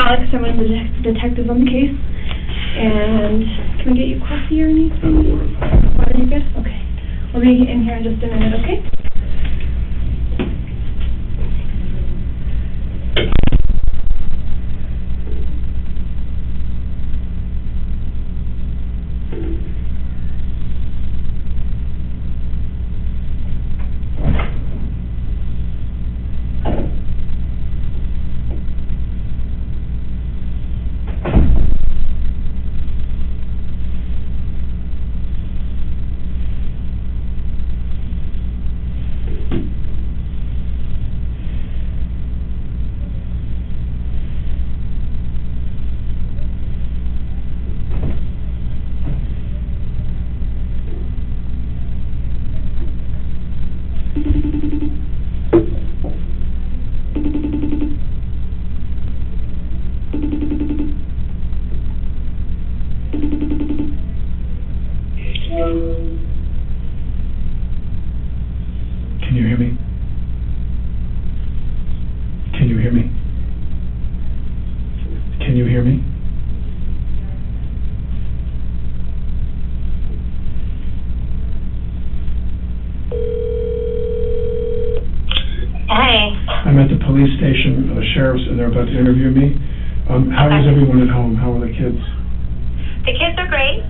Alex. I'm one of the detectives on the case. And can we get you coffee or anything? Water, you good? Okay. We'll be in here in just a minute, okay? Can you hear me? Can you hear me? Can you hear me? Hey. I'm at the police station, the sheriff's, and they're about to interview me. How is everyone at home? How are the kids? The kids are great.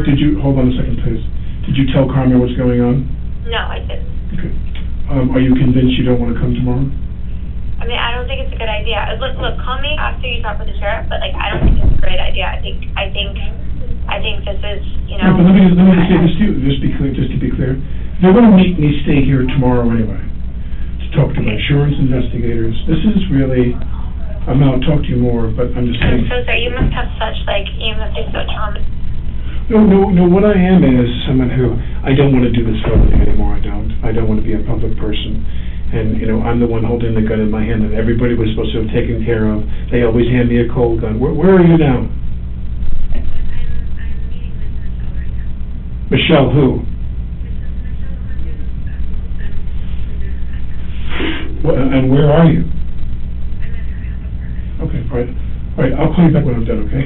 Did you, hold on a second, please. Did you tell Carmen what's going on? No, I didn't. Okay. Are you convinced you don't want to come tomorrow? I mean, I don't think it's a good idea. Look, call me after you talk with the sheriff, but, like, I don't think it's a great idea. I think this is, you know... Right, but let me just say this to you, just to be clear. They're going to make me stay here tomorrow anyway, to talk to my insurance investigators. This is really... I'll talk to you more, but I'm just saying... I'm so sorry. You must have such, like, you must be so traumatized. No, what I am is someone who, I don't want to do this for a living anymore, I don't want to be a public person. And, you know, I'm the one holding the gun in my hand that everybody was supposed to have taken care of. They always hand me a cold gun. Where are you now? I'm meeting with Michelle right now. Michelle who? And where are you? I'm at her apartment. Okay, all right, I'll call you back when I'm done, okay?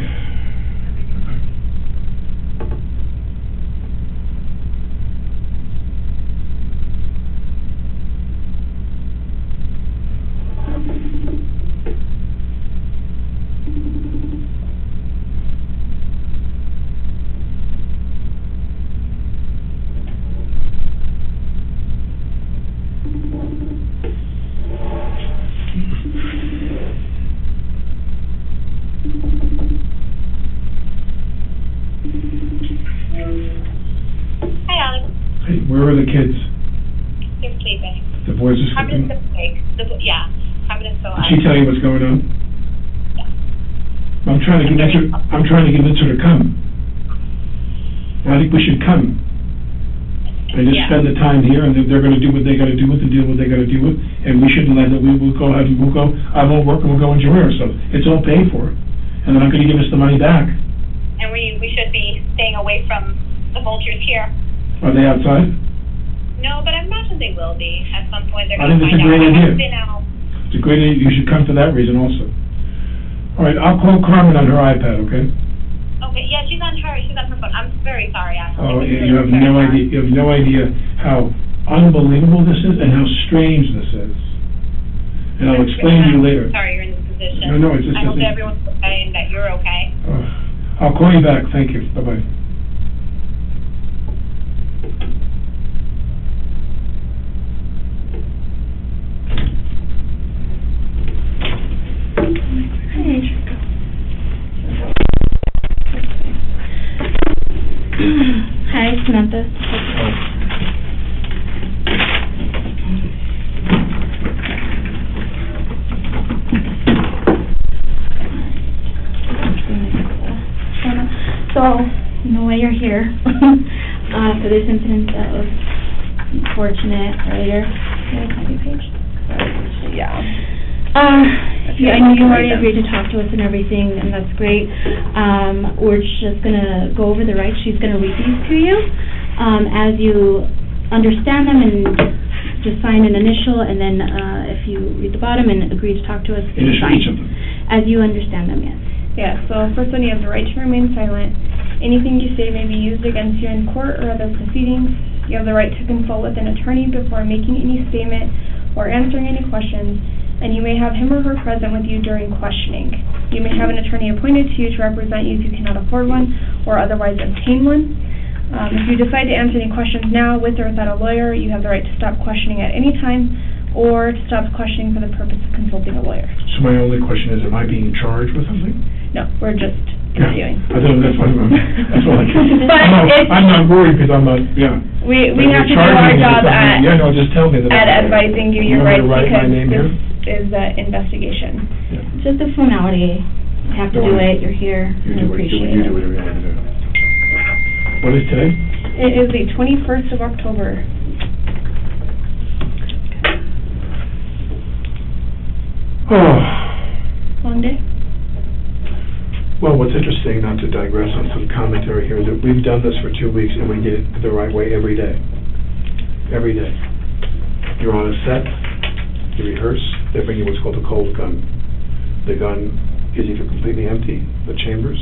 Hi, Alex. Hey, where are the kids? You're sleeping. The boys are Carmen sleeping? is so awake. Yeah, Carmen is so Did she tell you what's going on? Yeah. I'm trying to convince her to come. I think we should come. And just spend the time here, and they're going to do what they got to do with and deal with what they got to deal with, and we shouldn't let it. We'll go ahead and I won't work and we'll go enjoy ourselves. It's all paid for, and they're not going to give us the money back. And we should be staying away from the vultures here. Are they outside? No, but I imagine they will be at some point. They're I going to think it's find a great out. idea. Now. It's a great idea. You should come for that reason also. All right, I'll call Carmen on her iPad, okay? Okay, yeah, she's on her phone. I'm very sorry, Ashley. Oh, you have no idea. You have no idea how unbelievable this is and how strange this is. And I'll explain to you later. Sorry, you're in this position. No, it's just... I hope that everyone's okay and that you're okay. I'll call you back. Thank you. Bye-bye. Hi, Samantha. So, you know why you're here. For this incident that was unfortunate earlier. You have a copy page? Yeah. Yeah, I know you already agreed to talk to us and everything, and that's great. We're just going to go over the rights. She's going to read these to you as you understand them, and just sign an initial, and then if you read the bottom and agree to talk to us, Initial sign. each of them. as you understand them, yes. Yeah, so first one, you have the right to remain silent. Anything you say may be used against you in court or other proceedings. You have the right to consult with an attorney before making any statement or answering any questions, and you may have him or her present with you during questioning. You may have an attorney appointed to you to represent you if you cannot afford one or otherwise obtain one. If you decide to answer any questions now with or without a lawyer, you have the right to stop questioning at any time or to stop questioning for the purpose of consulting a lawyer. So my only question is, am I being charged with something? No, we're just interviewing. I don't, that's what I But I'm not worried because I'm not, We But have to do you're charging our me with job something. Yeah, no, just tell me that. at advising you your rights You want me to write my name here? because this is an investigation. It's just a formality. You have to do it, you're here, You we do it, appreciate you it. do whatever you want to do. What is today? It is the 21st of October. Oh. Long day? Well, what's interesting, not to digress on some commentary here, is that we've done this for 2 weeks and we did it the right way every day. Every day. You're on a set, you rehearse, they bring you what's called a cold gun. The gun is either completely empty, the chambers,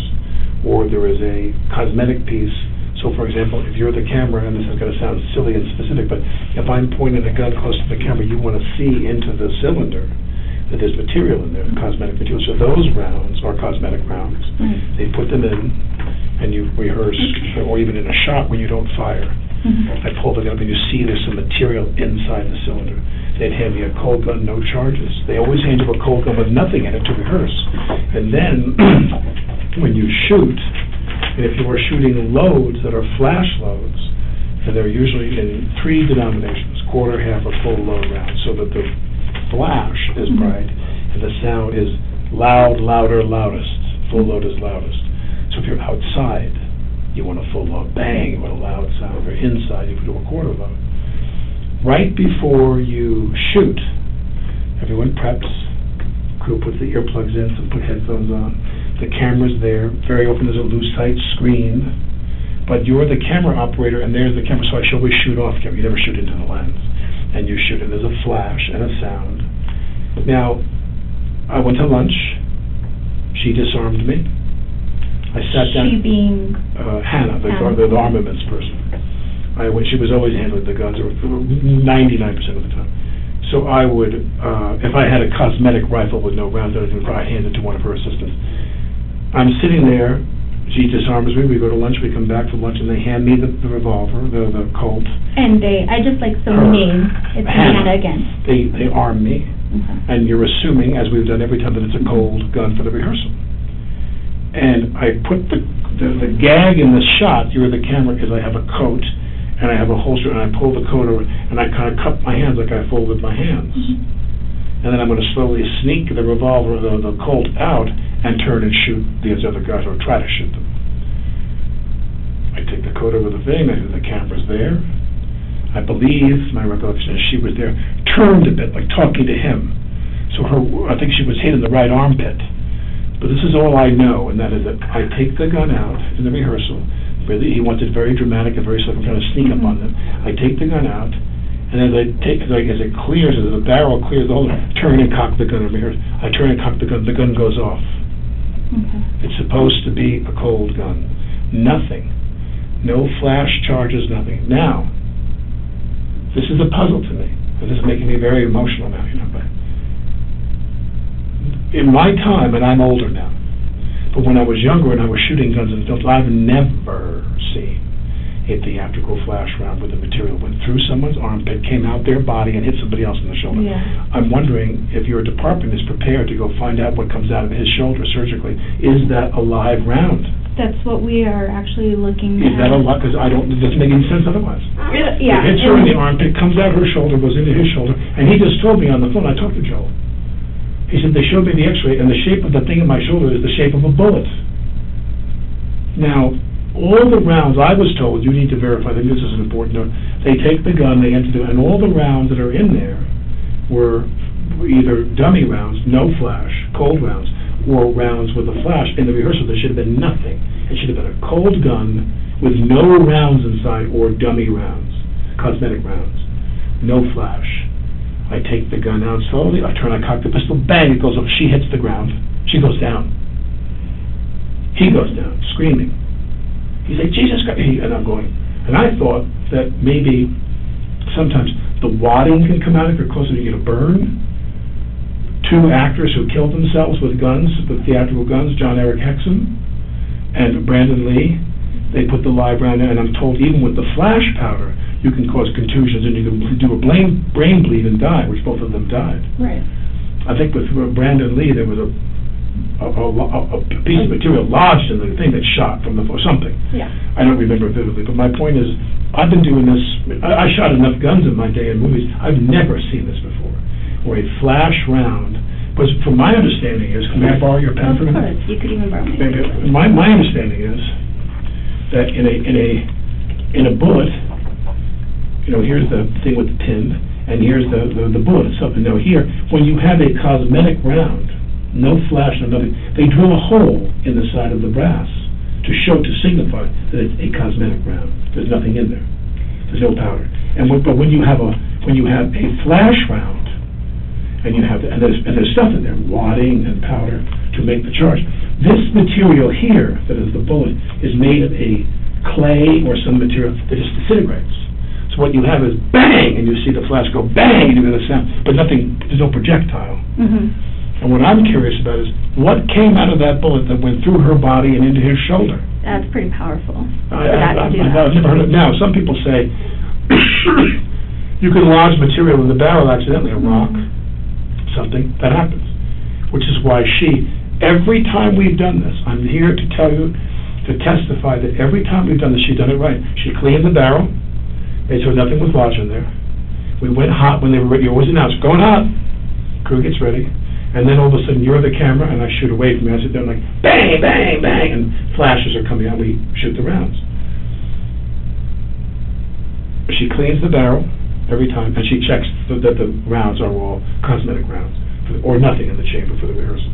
or there is a cosmetic piece. So, for example, if you're the camera, and this is going to sound silly and specific, but if I'm pointing a gun close to the camera, you want to see into the cylinder that there's material in there, cosmetic material. So those rounds are cosmetic rounds. They put them in, and you rehearse, or even in a shot when you don't fire. I pull the gun up, and you see there's some material inside the cylinder. They'd hand me a cold gun, no charges. They always hand you a cold gun with nothing in it to rehearse. And then, when you shoot, and if you are shooting loads that are flash loads, and they're usually in 3 denominations, quarter, half, or full load rounds, so that the flash is bright, and the sound is loud, louder, loudest. Full load is loudest. So if you're outside, you want a full load, bang, you want a loud sound. If you're inside, you do a quarter load. Right before you shoot, everyone preps, crew puts the earplugs in, some put headphones on, the camera's there, very often there's a loose tight screen, but you're the camera operator and there's the camera, so I should always shoot off camera, you never shoot into the lens. And you shoot, and there's a flash and a sound. Now, I went to lunch. She disarmed me. I sat down. She being? Hannah, the armaments person. She was always handling the guns, 99% of the time. So I would, if I had a cosmetic rifle with no rounds, I'd hand it to one of her assistants. I'm sitting there. She disarms me, we go to lunch, we come back from lunch, and they hand me the revolver, the Colt. And I just like the name, it's Hannah again. They arm me, and you're assuming, as we've done every time, that it's a cold gun for the rehearsal. And I put the gag in the shot, you're the camera, because I have a coat, and I have a holster, and I pull the coat over, and I kind of cup my hands like I folded my hands. And then I'm going to slowly sneak the revolver, the Colt out, and turn and shoot these other guys, or try to shoot them. I take the coat over the thing, the camera's there. I believe, my recollection is she was there, turned a bit, like talking to him. So I think she was hitting the right armpit. But this is all I know, and that is that I take the gun out in the rehearsal. Really, he wants it very dramatic and very slow, I'm trying to sneak up on them. I take the gun out, and as it clears, as the barrel clears the hole, turn and cock the gun over here. I turn and cock the gun goes off. It's supposed to be a cold gun. Nothing. No flash charges, nothing. Now, this is a puzzle to me, and this is making me very emotional now, but in my time, and I'm older now, but when I was younger and I was shooting guns in films, I've never seen a theatrical flash round where the material went through someone's armpit, came out their body, and hit somebody else in the shoulder. I'm wondering if your department is prepared to go find out what comes out of his shoulder surgically. Is that a live round? That's what we are actually looking at. Is that a lot? Because it doesn't make any sense otherwise. Yeah. It hits her in the armpit, comes out her shoulder, goes into his shoulder, and he just told me on the phone, I talked to Joel. He said, they showed me the x-ray, and the shape of the thing in my shoulder is the shape of a bullet. Now, all the rounds, I was told, you need to verify, I think this is an important note, they take the gun, they enter and all the rounds that are in there were either dummy rounds, no flash, cold rounds, or rounds with a flash. In the rehearsal, there should have been nothing. It should have been a cold gun with no rounds inside or dummy rounds, cosmetic rounds, no flash. I take the gun out slowly, I cock the pistol, bang, it goes off, she hits the ground. She goes down. He goes down, screaming. He's like, Jesus Christ, and I'm going, and I thought that maybe sometimes the wadding can come out if you're closer to get a burn. 2 actors who killed themselves with guns, with theatrical guns, John Eric Hexum and Brandon Lee, they put the live round in, and I'm told even with the flash powder, you can cause contusions and you can do a brain bleed and die, which both of them died. Right. I think with Brandon Lee, there was a piece of material lodged in the thing that shot from the, or something. Yeah. I don't remember vividly, but my point is, I've been doing this, I shot enough guns in my day in movies, I've never seen this before, where a flash round, but from my understanding is, may I borrow your pen for a minute? Of course, you could even borrow my Maybe, my understanding is that in a bullet, you know, here's the thing with the pin, and here's the bullet itself. And now here, when you have a cosmetic round, no flash, no nothing, they drill a hole in the side of the brass to signify that it's a cosmetic round. There's nothing in there. There's no powder. But when you have a flash round, and there's stuff in there, wadding and powder to make the charge. This material here, that is the bullet, is made of a clay or some material that just disintegrates. So what you have is bang, and you see the flash go bang, and you get a sound, but nothing, there's no projectile. Mm-hmm. And what I'm curious about is, what came out of that bullet that went through her body and into his shoulder? That's pretty powerful. I've never heard of it. Now, some people say you can lodge material in the barrel accidentally, a rock, something, that happens. Which is why every time we've done this, I'm here to tell you, to testify that every time we've done this, she's done it right. She cleaned the barrel, made sure nothing was lodged in there. We went hot when they were ready. You always announce, going hot. Crew gets ready. And then all of a sudden, you're the camera, and I shoot away from you. I sit there and like, bang, bang, bang, and flashes are coming out. We shoot the rounds. She cleans the barrel every time, and she checks that the rounds are all cosmetic rounds, or nothing in the chamber for the rehearsal.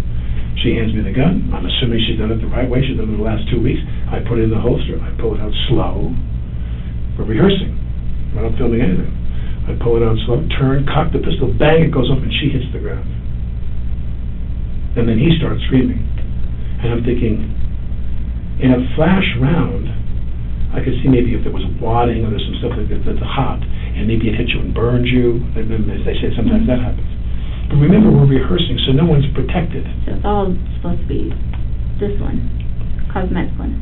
She hands me the gun. I'm assuming she's done it the right way. She's done it the last 2 weeks. I put it in the holster. I pull it out slow. We're rehearsing. We're not filming anything. I pull it out slow, turn, cock the pistol, bang, it goes off, and she hits the ground. And then he starts screaming. And I'm thinking, in a flash round, I could see maybe if there was wadding or there's some stuff that's hot, and maybe it hits you and burns you. As they say, sometimes that happens. But remember, we're rehearsing, so no one's protected. So it's all supposed to be this one, cosmetic one.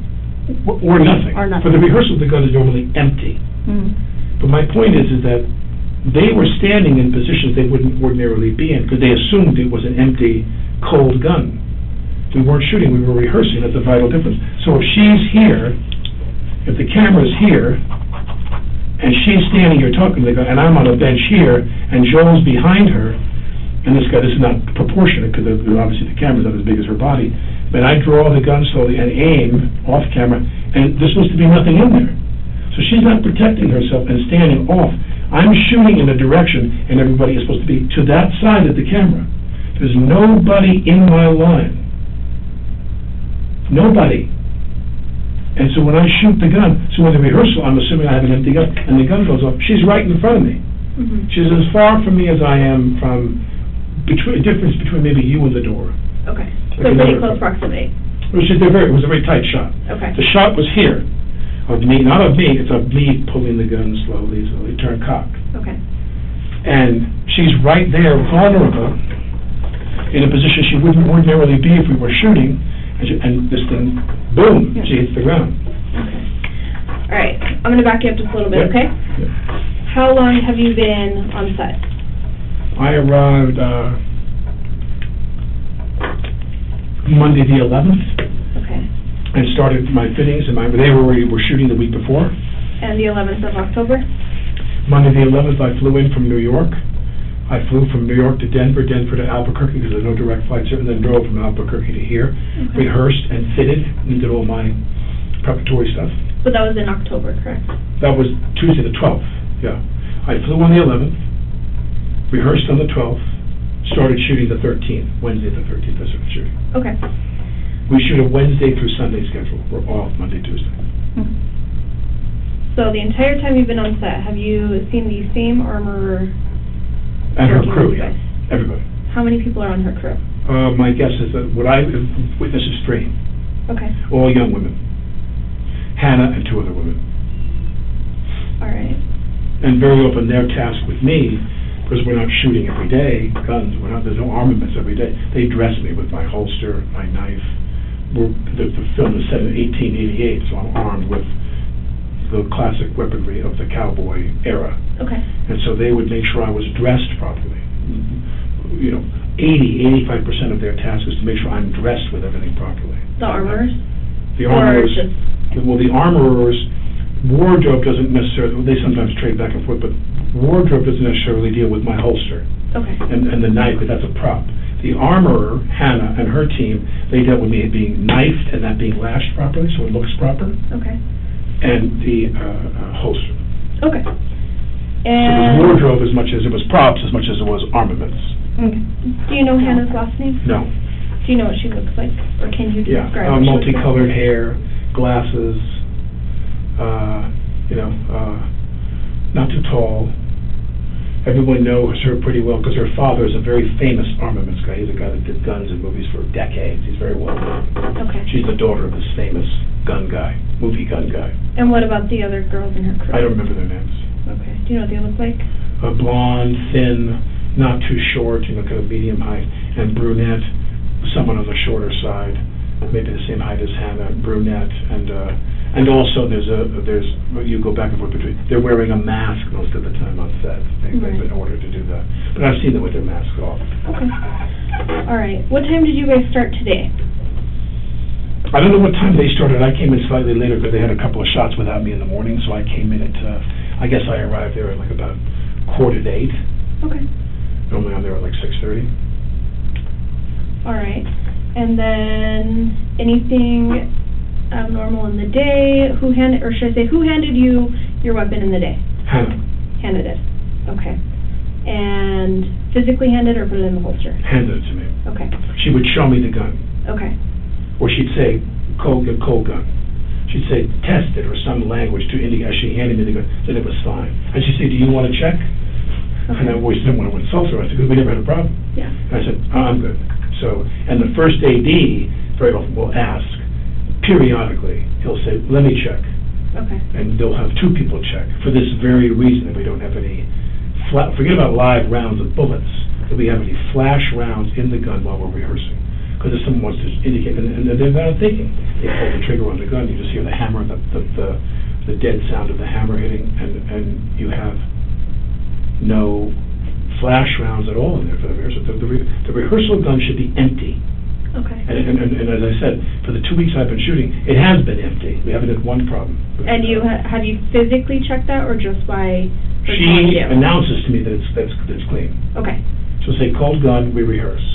Or nothing. Or nothing. For the rehearsal, the gun is normally empty. Mm-hmm. But my point is that they were standing in positions they wouldn't ordinarily be in, because they assumed it was an empty, cold gun. We weren't shooting, we were rehearsing. That's a vital difference. So if she's here, if the camera's here, and she's standing here talking to the gun, and I'm on a bench here, and Joel's behind her, and this is not proportionate, because obviously the camera's not as big as her body, but I draw the gun slowly and aim off camera, and there's supposed to be nothing in there. So she's not protecting herself and standing off. I'm shooting in a direction, and everybody is supposed to be to that side of the camera. There's nobody in my line. Nobody. And so when I shoot the gun, so in the rehearsal, I'm assuming I have an empty gun, and the gun goes off, she's right in front of me. Mm-hmm. She's as far from me as I am from, a difference between maybe you and the door. Okay. So pretty close proximity. It was a very tight shot. Okay. The shot was here, of me, not of me, it's of me pulling the gun slowly, turn cock. Okay. And she's right there, vulnerable, in a position she wouldn't ordinarily be if we were shooting, and this thing, boom, she hits the ground. Okay. All right. I'm going to back you up just a little bit, okay? Yeah. How long have you been on set? I arrived Monday the 11th. Okay. And started my fittings, and they were shooting the week before. And the 11th of October? Monday the 11th, I flew in from New York. I flew from New York to Denver to Albuquerque, because there's no direct flights here, and then drove from Albuquerque to here, rehearsed and fitted, and did all my preparatory stuff. But that was in October, correct? That was Tuesday the 12th, yeah. I flew on the 11th, rehearsed on the 12th, started shooting the 13th, Wednesday the 13th, I started shooting. Okay. We shoot a Wednesday through Sunday schedule. We're off Monday, Tuesday. Mm-hmm. So the entire time you've been on set, have you seen the same armorer? And her crew, yeah. Everybody. How many people are on her crew? My guess is that what I witnessed is 3, Okay, all young women. Hannah and 2 other women. all right. And very often they're tasked with me, because we're not shooting every day, guns, there's no armaments every day. They dress me with my holster, my knife. The film is set in 1888, so I'm armed with the classic weaponry of the cowboy era. Okay, And so they would make sure I was dressed properly. 85% of their task is to make sure I'm dressed with everything properly. The armorers? The Or armorers, just... well, the armorers, wardrobe doesn't necessarily, they sometimes trade back and forth, but wardrobe doesn't necessarily deal with my holster okay, and the knife, because that's a prop. The armorer, Hannah, and her team, they dealt with me being knifed and that being lashed properly, so it looks proper, okay, and the holster. okay. So it was And, wardrobe as much as it was props, as much as it was armaments. okay. Do you know Hannah's last name? No. Do you know what she looks like, or can you Yeah, describe what she looks like? multicolored hair, glasses, not too tall. Everyone knows her pretty well because her father is a very famous armaments guy. He's a guy that did guns in movies for decades. He's very well known. Okay. She's the daughter of this famous gun guy, movie gun guy. And what about the other girls in her crew? I don't remember their names. Okay. Do you know what they look like? Blonde, thin, not too short, kind of medium height, and brunette, someone on the shorter side, maybe the same height as Hannah, brunette, and also there's you go back and forth between, they're wearing a mask most of the time on set. They've been ordered to do that. But I've seen them with their masks off. Okay. All right. What time did you guys start today? I don't know what time they started. I came in slightly later because they had a couple of shots without me in the morning, so I came in at, I guess I arrived there at like about 7:45. Okay. Normally I'm there at like 6:30. All right. And then anything abnormal in the day? Who handed you your weapon in the day? Hannah. Hannah did. Okay. And physically handed or put it in the holster? Handed it to me. Okay. She would show me the gun. Okay. Or she'd say, cold gun. She'd say, test it, or some language to indicate, as she handed me the gun, that it was fine. And she'd say, do you want to check? Okay. And I always didn't want to insult her. I said, because we never had a problem. Yeah. And I said, I'm good. So, and the first AD very often will ask, periodically, he'll say, let me check. Okay. And they'll have 2 people check, for this very reason, that we don't have any, forget about live rounds of bullets, that we have any flash rounds in the gun while we're rehearsing. Because if someone wants to indicate, and they're not thinking, they pull the trigger on the gun, you just hear the hammer, the dead sound of the hammer hitting, and you have no flash rounds at all in there for the rehearsal. The rehearsal gun should be empty. Okay. And as I said, for the 2 weeks I've been shooting, it has been empty. We haven't had one problem. And you have you physically checked that, or just by her telling She you? announces to me that it's clean. Okay. She'll say, cold gun, we rehearse.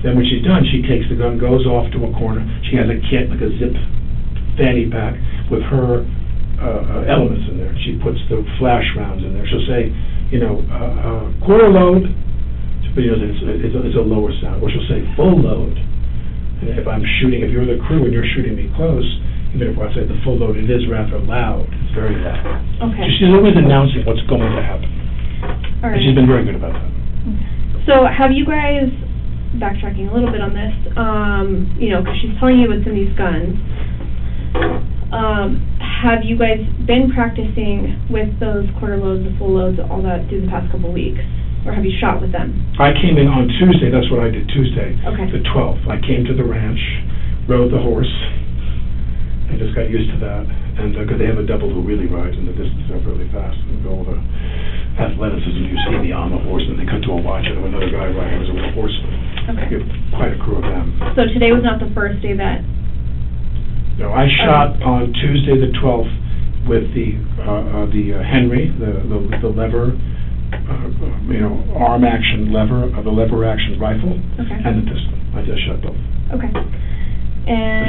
Then when she's done, she takes the gun, goes off to a corner. She has a kit, like a zip fanny pack, with her elements in there. She puts the flash rounds in there. She'll say, quarter load, but it's a lower sound. Or she'll say full load. And if I'm shooting, if you're the crew and you're shooting me close, even if I say the full load, it is rather loud. It's very loud. Okay. So she's always announcing what's going to happen. All right. And she's been very good about that. So have you guys, backtracking a little bit on this, because she's telling you what's in these guns, have you guys been practicing with those quarter loads, the full loads, all that through the past couple of weeks? Or have you shot with them? I came in on Tuesday, that's what I did Tuesday, Okay. the 12th. I came to the ranch, rode the horse, I just got used to that, and because they have a double who really rides in the distance up really fast, and all the athleticism you see me on the horse, and they cut to a watch and another guy riding as a little horseman. Okay. You have quite a crew of them. So today was not the first day that... No, I shot on Tuesday the 12th with the Henry, the lever, arm action lever, the lever action rifle, Okay. and the pistol. I just shot both. Okay. But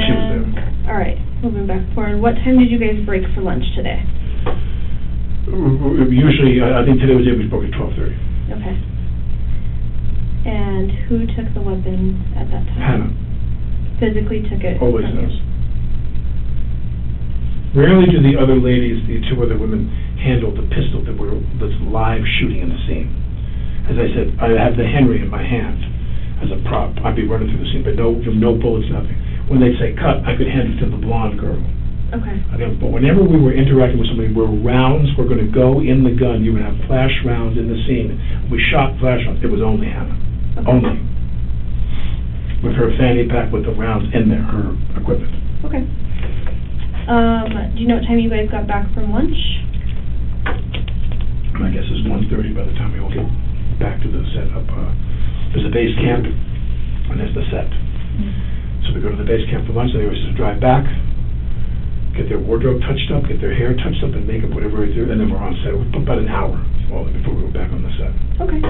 she was And, there. all right, moving back forward, what time did you guys break for lunch today? Usually, I think today was it, we broke at 12:30. Okay. And who took the weapon at that time? Hannah Physically took it? always from you? does. Rarely do the other ladies, the 2 other women, handle the pistol that's live shooting in the scene. As I said, I have the Henry in my hand. as a prop. I'd be running through the scene, but no bullets, nothing. When they'd say cut, I could hand it to the blonde girl. Okay. But whenever we were interacting with somebody where rounds were going to go in the gun, you would have flash rounds in the scene. We shot flash rounds. It was only Hannah. Okay. Only. With her fanny pack with the rounds in there, her equipment. Okay. Do you know what time you guys got back from lunch? My guess is 1:30 by the time we all get back to the set up. There's a base camp, and there's the set. So we go to the base camp for lunch, and they always just drive back, get their wardrobe touched up, get their hair touched up and makeup, whatever we do, and then we're on set. About an hour before we go back on the set. Okay.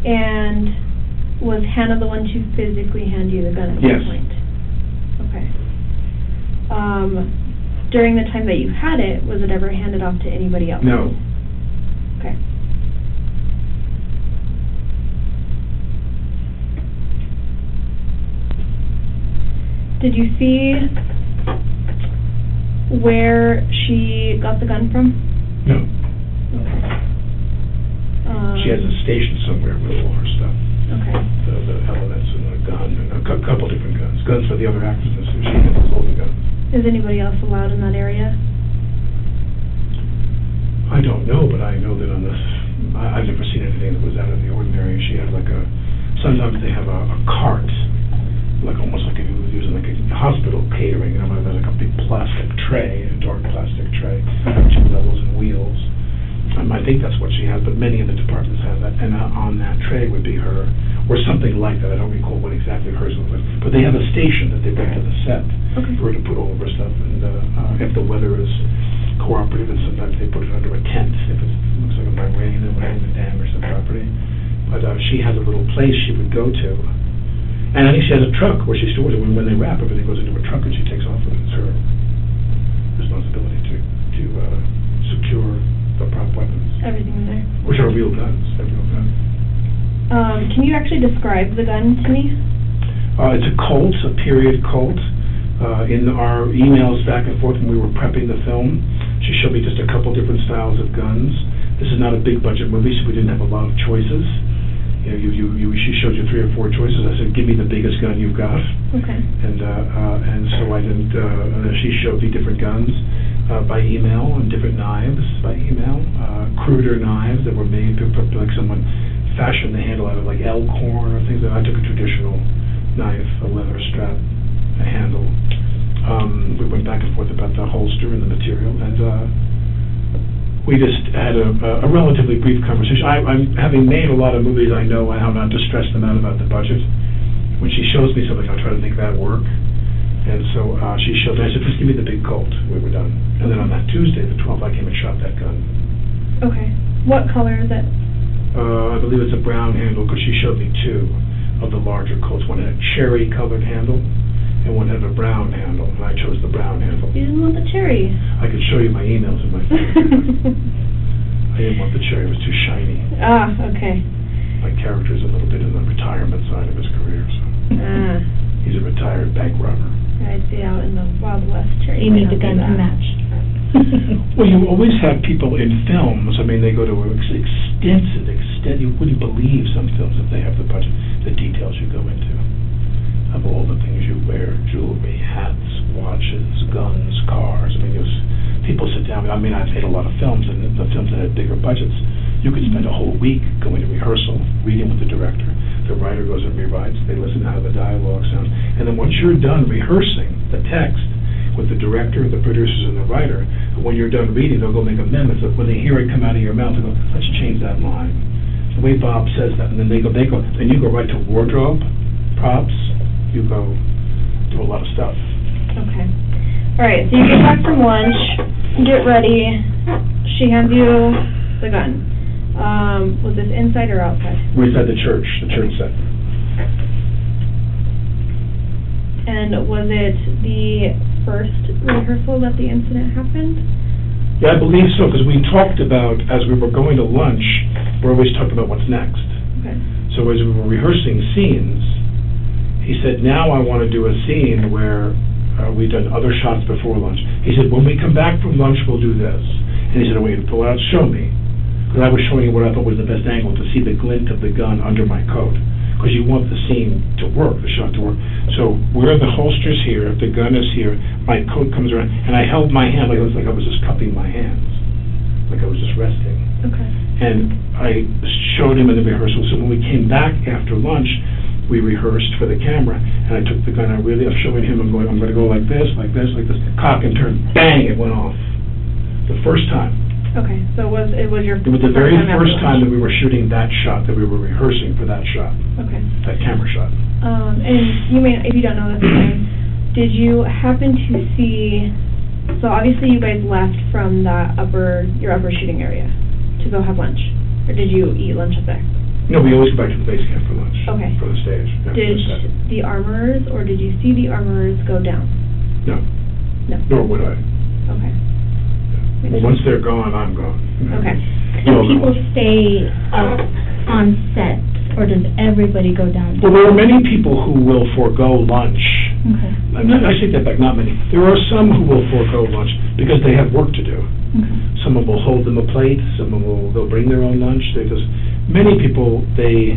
And was Hannah the one to physically hand you the gun at Yes. that point? Okay. During the time that you had it, was it ever handed off to anybody else? No. Okay. Did you see where she got the gun from? No. Okay. She has a station somewhere with all her stuff. Okay. The elements and a gun and a couple different guns. Guns for the other actors, and so she has all the guns. Is anybody else allowed in that area? I don't know, but I know that on this, I've never seen anything that was out of the ordinary. She had like sometimes they have a cart, like almost like if you were using like a hospital catering, you know, there's like a big plastic tray, a dark plastic tray, 2 levels and wheels. I think that's what she has, but many of the departments have that, and on that tray would be her, or something like that. I don't recall what exactly hers was, but they have a station that they bring to the set for her to put all of her stuff, and if the weather is cooperative, and sometimes they put it under a tent if it looks like it might rain and rain and damage the property. But she has a little place she would go to, and I think she has a truck where she stores it. When they wrap, everything goes into a truck and she takes off with it. It's her responsibility to secure the prop weapons. Everything in there. Which are real guns. They're real guns. Can you actually describe the gun to me? It's a Colt, a period Colt. In our emails back and forth when we were prepping the film, she showed me just a couple different styles of guns. This is not a big budget movie, so we didn't have a lot of choices. You know, she showed you 3 or 4 choices. I said, give me the biggest gun you've got. Okay. And so I didn't. She showed me different guns by email and different knives by email. Cruder knives that were made like someone fashioned the handle out of like elkhorn or things. I took a traditional knife, a leather strap, a handle. We went back and forth about the holster and the material, and we just had a relatively brief conversation. I'm having made a lot of movies, I know how not to stress them out about the budget. When she shows me something, I try to make that work. And so she showed me, I said, just give me the big Colt. We were done. And then on that Tuesday, the 12th, I came and shot that gun. Okay. What color is it? I believe it's a brown handle, because she showed me 2 of the larger Colts. One had a cherry-colored handle, and one had a brown handle, and I chose the brown handle. You didn't want the cherry. I could show you my emails in my phone. I didn't want the cherry. It was too shiny. Ah, okay. My character's a little bit in the retirement side of his career, so. He's a retired bank robber. I'd say out in the Wild West cherry. You need the gun to match. Well, you always have people in films, I mean, they go to extent, you wouldn't believe some films if they have the budget, the details you go into, of all the things you wear, jewelry, hats, watches, guns, cars. I mean, people sit down, I mean, I've made a lot of films, and the films that had bigger budgets, you could spend a whole week going to rehearsal, reading with the director. The writer goes and rewrites, they listen to how the dialogue sounds, and then once you're done rehearsing the text with the director, the producers, and the writer, when you're done reading, they'll go make amendments. When they hear it come out of your mouth, they'll go, let's change that line. The way Bob says that, and then then you go right to wardrobe, props, you go do a lot of stuff. Okay. All right, so you get back from lunch, get ready, she hands you the gun. Was this inside or outside? We're inside the church set. And was it the first rehearsal that the incident happened? Yeah, I believe so, because we talked about, as we were going to lunch, we're always talking about what's next. Okay. So as we were rehearsing scenes, he said, now I want to do a scene where we've done other shots before lunch. He said, when we come back from lunch, we'll do this. And he said, I want you to pull out, show me. Because I was showing you what I thought was the best angle, to see the glint of the gun under my coat. because you want the scene to work, the shot to work. So where the holster's here, if the gun is here, my coat comes around, and I held my hand like it was like I was just cupping my hands, like I was just resting. Okay. And I showed him in the rehearsal. So when we came back after lunch, we rehearsed for the camera, and I took the gun. I'm showing him. I'm going to go like this, like this, like this. Cock and turn. Bang! It went off. The first time. Okay. So it was your. It was the very first time that we were shooting that shot, that we were rehearsing for that shot. Okay. That camera shot. And you may, if you don't know this, did you happen to see? So obviously you guys left from your upper shooting area to go have lunch, or did you eat lunch up there? No, we always go back to the base camp for lunch. Okay. For the stage. Did the armorers, or did you see the armorers go down? No. No. Nor would I. Okay. Yeah. Well, once they're gone, I'm gone. Okay. Do people stay up on set, or does everybody go down? Well, there are many people who will forego lunch. Okay. I take that back, not many. There are some who will forego lunch because they have work to do. Okay. Some will hold them a plate, they'll bring their own lunch. Many people, they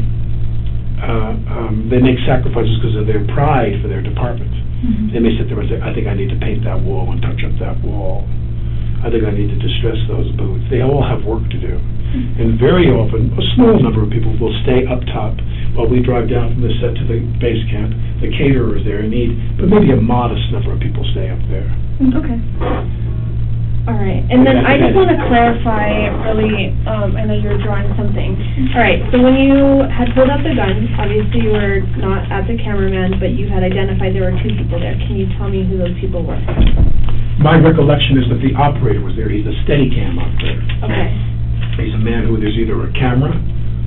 make sacrifices because of their pride for their department. Mm-hmm. They may sit there and say, I think I need to paint that wall and touch up that wall. I think I need to distress those boots. They all have work to do. Mm-hmm. And very often, a small number of people will stay up top while we drive down from the set to the base camp. The caterer is there in need, but maybe a modest number of people stay up there. Okay. All right, and then I just want to clarify, really, I know you were drawing something. All right, so when you had pulled out the gun, obviously you were not at the cameraman, but you had identified there were two people there. Can you tell me who those people were? My recollection is that the operator was there. He's a Steadicam operator. Okay. He's a man who, there's either a camera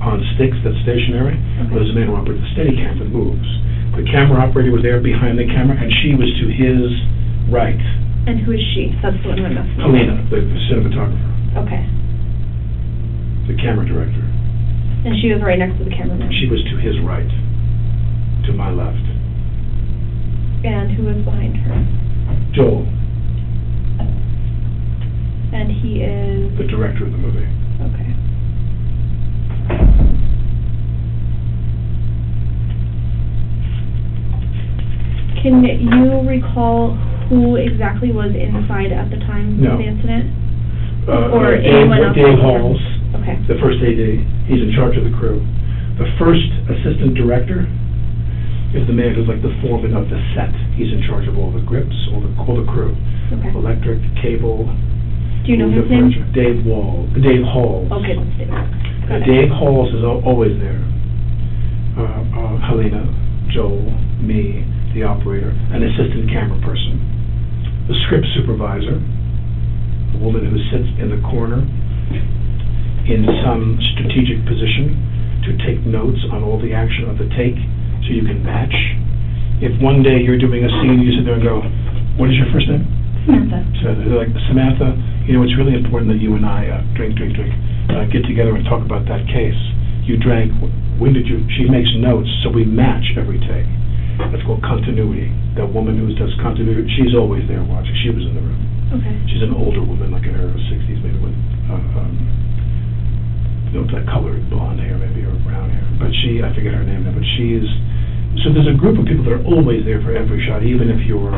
on sticks that's stationary, or there's a man who operates a Steadicam that moves. The camera operator was there behind the camera, and she was to his right. And who is she? That's the one I'm asking. Helena, the cinematographer. Okay. The camera director. And she was right next to the cameraman? She was to his right, to my left. And who was behind her? Joel. And he is? The director of the movie. Okay. Can you recall who exactly was inside at the time of the incident? Or anyone else? Dave Halls, okay. The first AD. He's in charge of the crew. The first assistant director is the man who's like the foreman of the set. He's in charge of all the grips, all the crew. Okay. Electric, cable. Do you know his name? Dave Halls. Okay, that's Dave. Dave Halls is always there. Helena, Joel, me, the operator, an assistant camera person, the script supervisor, a woman who sits in the corner in some strategic position to take notes on all the action of the take so you can match. If one day you're doing a scene, you sit there and go, what is your first name? Samantha. So they're like, Samantha, you know, it's really important that you and I get together and talk about that case. You drank, when did you, she makes notes, so we match every take. That's called continuity. That woman who does continuity, she's always there watching. She was in the room. Okay. She's an older woman, like in her 60s, maybe with, that colored blonde hair, maybe, or brown hair. But I forget her name now, but so there's a group of people that are always there for every shot, even if you're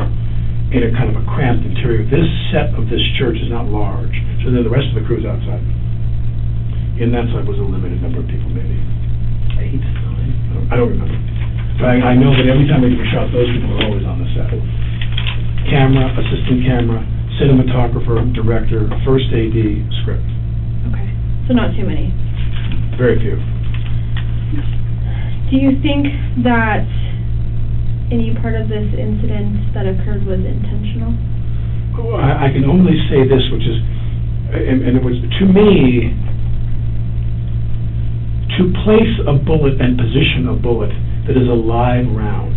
in a kind of a cramped interior. This set of this church is not large, so then the rest of the crew's outside. In that side was a limited number of people, maybe 8, 9, I don't remember. But I know that every time they do a shot, those people are always on the set. Camera, assistant camera, cinematographer, director, first AD, script. Okay, so not too many. Very few. Do you think that any part of this incident that occurred was intentional? Well, I can only say this, which is, and it was, to me, to place a bullet and position a bullet that is a live round,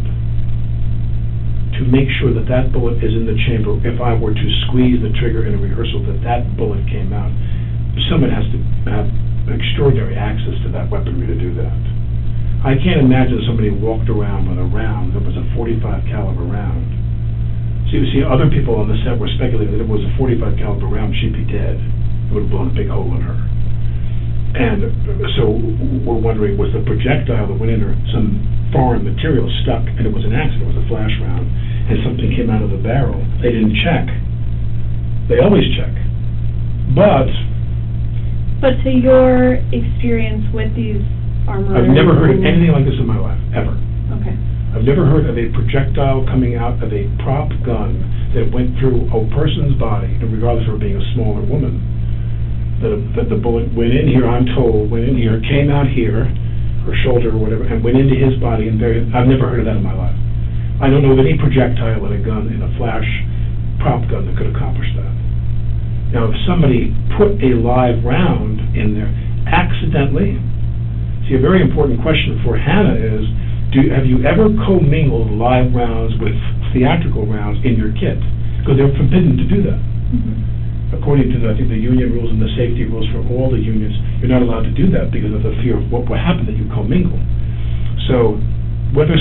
to make sure that that bullet is in the chamber, if I were to squeeze the trigger in a rehearsal, that bullet came out, someone has to have extraordinary access to that weaponry to do that. I can't imagine somebody walked around with a round that was a .45 caliber round. So you see, other people on the set were speculating that if it was a .45 caliber round, she'd be dead. It would have blown a big hole in her. And so we're wondering, was the projectile that went in or some foreign material stuck, and it was an accident, it was a flash round, and something came out of the barrel. They didn't check. They always check. But to your experience with these armorers... I've never heard of anything like this in my life, ever. Okay. I've never heard of a projectile coming out of a prop gun that went through a person's body, regardless of her being a smaller woman. That the bullet went in here, I'm told, went in here, came out here, her shoulder or whatever, and went into his body. And I've never heard of that in my life. I don't know of any projectile with a gun in a flash prop gun that could accomplish that. Now, if somebody put a live round in there accidentally, see, a very important question for Hannah is, have you ever commingled live rounds with theatrical rounds in your kit? Because they're forbidden to do that. Mm-hmm. According to, I think, the union rules and the safety rules for all the unions, you're not allowed to do that because of the fear of what will happen that you commingle. So whether